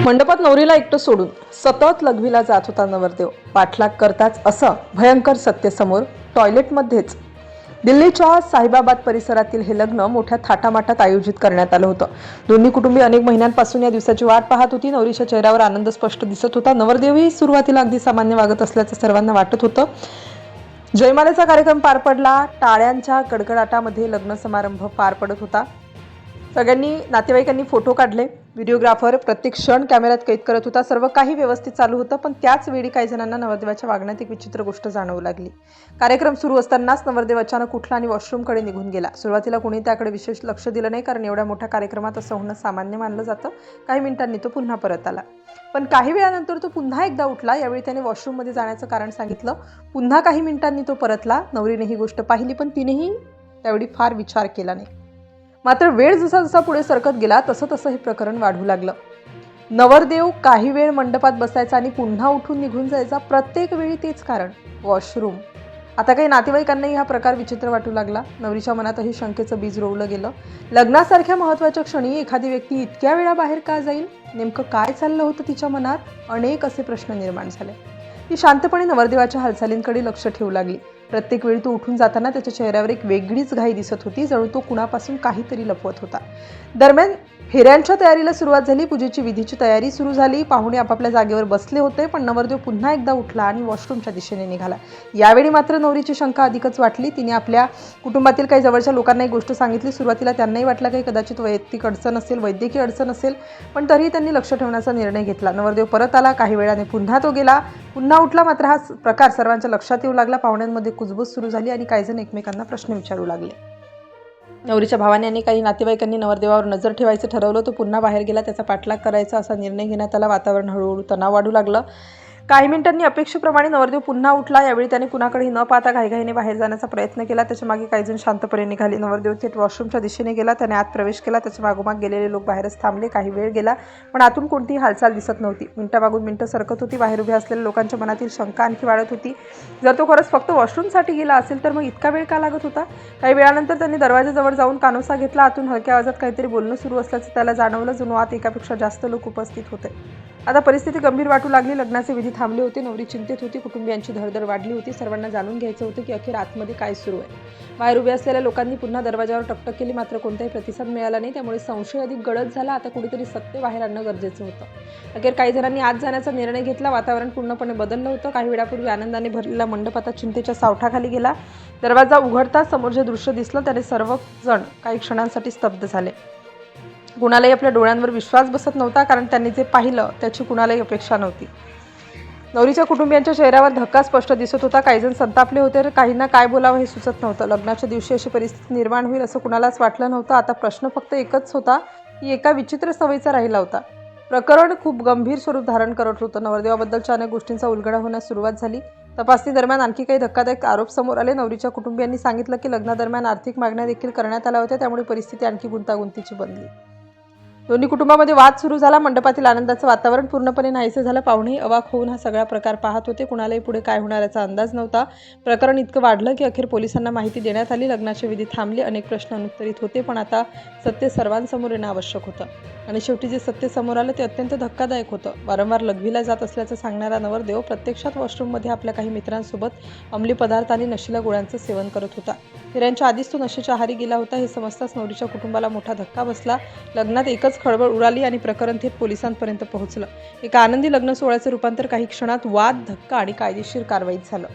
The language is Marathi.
मंडपात नवरीला एकटं सोडून सतत लघवीला जात होता नवरदेव. पाठलाग करताच असं भयंकर सत्य समोर. टॉयलेटमध्येच. दिल्लीच्या साहिबाबाद परिसरातील हे लग्न मोठ्या थाटामाटात आयोजित करण्यात आलं होतं. दोन्ही कुटुंबीय अनेक महिन्यांपासून या दिवसाची वाट पाहत होती. नवरीच्या चेहऱ्यावर आनंद स्पष्ट दिसत होता. नवरदेवही सुरुवातीला अगदी सामान्य वागत असल्याचं सर्वांना वाटत होतं. जयमालेचा कार्यक्रम पार पडला. टाळ्यांच्या कडकडाटामध्ये लग्न समारंभ पार पडत होता. सगळ्यांनी नातेवाईकांनी फोटो काढले. व्हिडिओग्राफर प्रत्येक क्षण कॅमेऱ्यात कैद करत होता. सर्व काही व्यवस्थित चालू होतं, पण त्याच वेळी काही जणांना नवरदेवाच्या वागण्यात एक विचित्र गोष्ट जाणवू लागली. कार्यक्रम सुरू असतानाच नवरदेव अचानक उठला आणि वॉशरूमकडे निघून गेला. सुरुवातीला कोणी त्याकडे विशेष लक्ष दिलं नाही, कारण एवढ्या मोठ्या कार्यक्रमात असं होणं सामान्य मानलं जातं. काही मिनिटांनी तो पुन्हा परत आला, पण काही वेळानंतर तो पुन्हा एकदा उठला. यावेळी त्याने वॉशरूममध्ये जाण्याचं कारण सांगितलं. पुन्हा काही मिनिटांनी तो परतला. नवरीने ही गोष्ट पाहिली, पण तिनेही त्यावेळी फार विचार केला नाही. मात्र वेळ जसा जसा पुढे सरकत गेला तसं तसं हे प्रकरण वाढू लागलं. नवरदेव काही वेळ मंडपात बसायचा आणि पुन्हा उठून निघून जायचा. प्रत्येक वेळी तेच कारण, वॉशरूम. आता काही नातेवाईकांनाही हा प्रकार विचित्र वाटू लागला. नवरीच्या मनातही शंकेचं बीज रोवलं गेलं. लग्नासारख्या महत्त्वाच्या क्षणी एखादी व्यक्ती इतक्या वेळा बाहेर का जाईल? नेमकं काय चाललं होतं तिच्या मनात? अनेक असे प्रश्न निर्माण झाले. ती शांतपणे नवरदेवाच्या हालचालींकडे लक्ष ठेवू लागली. प्रत्येक वेळी तो उठून जाताना त्याच्या चेहऱ्यावर एक वेगळीच घाई दिसत होती, जणू तो कुणापासून काहीतरी लपवत होता. दरम्यान फेऱ्यांच्या तयारीला सुरुवात झाली. पूजेची विधीची तयारी सुरू झाली. पाहुणे आपापल्या जागेवर बसले होते, पण नवरदेव पुन्हा एकदा उठला आणि वॉशरूमच्या दिशेने निघाला. यावेळी मात्र नवरीची शंका अधिकच वाटली. तिने आपल्या कुटुंबातील काही जवळच्या लोकांना एक गोष्ट सांगितली. सुरुवातीला त्यांनाही वाटलं काही कदाचित वैयक्तिक अडचण असेल, वैद्यकीय अडचण असेल, पण तरीही त्यांनी लक्ष ठेवण्याचा निर्णय घेतला. नवरदेव परत आला. काही वेळाने पुन्हा तो गेला, पुन्हा उठला. मात्र हा प्रकार सर्वांच्या लक्षात येऊ लागला. पाहुण्यांमध्ये कुजबूज सुरू झाली आणि काही जण एकमेकांना प्रश्न विचारू लागले. नवरीच्या भावाने आणि काही नातेवाईकांनी नवरदेवावर नजर ठेवायचं ठरवलं. तो पुन्हा बाहेर गेला. त्याचा पाठलाग करायचा असा निर्णय घेण्यात आला. वातावरण हळूहळू तणाव वाढू लागलं. काही मिनिटांनी अपेक्षेप्रमाणे नवरदेव पुन्हा उठला. यावेळी त्याने कुणाकडेही न पाहता घाईघाईने बाहेर जाण्याचा प्रयत्न केला. त्याच्या मागे काही जण शांतपणे निघाले. नवरदेव थेट वॉशरूमच्या दिशेने गेला. त्याने आत प्रवेश केला. त्याच्या मागोमाग गेलेले लोक बाहेरच थांबले. काही वेळ गेला, पण आतून कोणतीही हालचाल दिसत नव्हती. मिनिटामागून मिनिटं सरकत होती. बाहेर उभ्या असलेल्या लोकांच्या मनातील शंका आणखी वाढत होती. जर तो खरंच फक्त वॉशरूमसाठी गेला असेल तर मग इतका वेळ का लागत होता? काही वेळानंतर त्यांनी दरवाजाजवळ जाऊन कानोसा घेतला. आतून हलक्या आवाजात काहीतरी बोलणं सुरू असल्याचं त्याला जाणवलं, जणू आत एकापेक्षा जास्त लोक उपस्थित होते. आता परिस्थिती गंभीर वाटू लागली. लग्नाचे विधी थांबले होते. नवरी चिंतेत होती. कुटुंबियांची धडधड वाढली होती. सर्वांना जाणून घ्यायचं होतं की अखेर आतमध्ये काय सुरू आहे. बाहेर उभे असलेल्या लोकांनी पुन्हा दरवाजावर टकटक केली, मात्र कोणताही प्रतिसाद मिळाला नाही. त्यामुळे संशय अधिक गडद झाला. आता कुठेतरी सत्य बाहेर आणणं गरजेचं होतं. अखेर काही जणांनी आत जाण्याचा निर्णय घेतला. वातावरण पूर्णपणे बदललं होतं. काही वेळापूर्वी आनंदाने भरलेला मंडप आता चिंतेच्या सावटाखाली गेला. दरवाजा उघडताच समोर जे दृश्य दिसलं त्याने सर्वजण काही क्षणांसाठी स्तब्ध झाले. कुणालाही आपल्या डोळ्यांवर विश्वास बसत नव्हता, कारण त्यांनी जे पाहिलं त्याची कुणालाही अपेक्षा नव्हती. नवरीच्या कुटुंबियांच्या चेहऱ्यावर धक्का स्पष्ट दिसत होता. काही जण संतापले होते, तर काहींना काय बोलावं हे सुचत नव्हतं. लग्नाच्या दिवशी अशी परिस्थिती निर्माण होईल असं कुणालाच वाटलं नव्हतं. आता प्रश्न फक्त एकच होता की एका विचित्र सवयीचा राहिला होता. प्रकरण खूप गंभीर स्वरूप धारण करत होतं. नवरदेवाबद्दलच्या अनेक गोष्टींचा उलगडा होण्यास सुरुवात झाली. तपासणी दरम्यान आणखी काही धक्कादायक आरोप समोर आले. नवरीच्या कुटुंबियांनी सांगितलं की लग्नादरम्यान आर्थिक मागण्या देखील करण्यात आल्या होत्या. त्यामुळे परिस्थिती आणखी गुंतागुंतीची बनली. दोन्ही कुटुंबामध्ये वाद सुरू झाला. मंडपातील आनंदाचं वातावरण पूर्णपणे नाहीसं झालं. पाहुणेही अवाक होऊन हा सगळा प्रकार पाहत होते. कुणालाही पुढे काय होणार याचा अंदाज नव्हता. प्रकरण इतकं वाढलं की अखेर पोलिसांना माहिती देण्यात आली. लग्नाचे विधी थांबले. अनेक प्रश्न अनुत्तरित होते, पण आता सत्य सर्वांसमोर येणं आवश्यक होतं. आणि शेवटी जे सत्य समोर आलं ते अत्यंत धक्कादायक होतं. वारंवार लघवीला जात असल्याचं सांगणारा नवरदेव प्रत्यक्षात वॉशरूममध्ये आपल्या काही मित्रांसोबत अंमली पदार्थ आणि नशीला गोळ्यांचं सेवन करत होता. फेऱ्यांच्या आधीच तो नशेच्या आहारी गेला होता. हे समजताच नवरीच्या कुटुंबाला मोठा धक्का बसला. लग्नात एकच खळबळ उडाली आणि प्रकरण थेट पोलिसांपर्यंत पोहोचलं. एका आनंदी लग्न सोहळ्याचं रूपांतर काही क्षणात वाद, धक्का आणि कायदेशीर कारवाईत झालं.